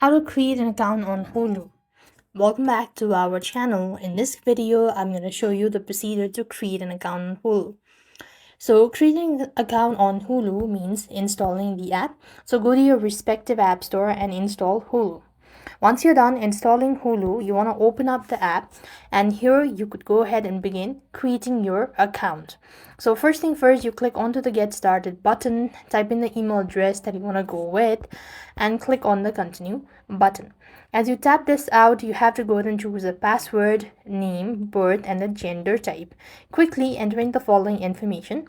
How to create an account on Hulu. Welcome back to our channel. In this video, I'm going to show you the procedure to create an account on Hulu. So creating an account on Hulu means installing the app. So go to your respective app store and install Hulu. Once you're done installing Hulu, you want to open up the app, and here you could go ahead and begin creating your account. So first thing first, you click onto the get started button, type in the email address that you want to go with, and click on the continue button. As you tap this out, you have to go ahead and choose a password, name, birth, and the gender type, quickly entering the following information,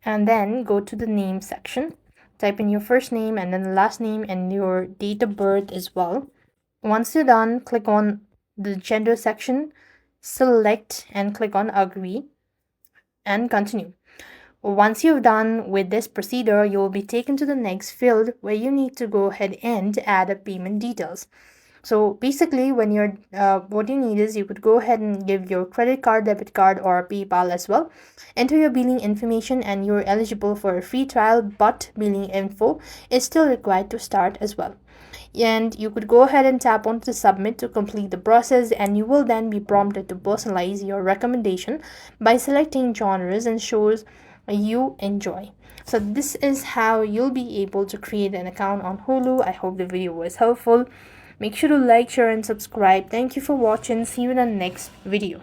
and then go to the name section. Type in your first name and then the last name and your date of birth as well. Once you're done, click on the gender section, select and click on agree and continue. Once you've done with this procedure, you will be taken to the next field where you need to go ahead and add a payment details. So basically, when you're what you need is you could go ahead and give your credit card, debit card, or PayPal as well. Enter your billing information and you're eligible for a free trial, but billing info is still required to start as well. And you could go ahead and tap on to submit to complete the process, and you will then be prompted to personalize your recommendation by selecting genres and shows you enjoy. So this is how you'll be able to create an account on Hulu. I hope the video was helpful. Make sure to like, share, and subscribe. Thank you for watching. See you in the next video.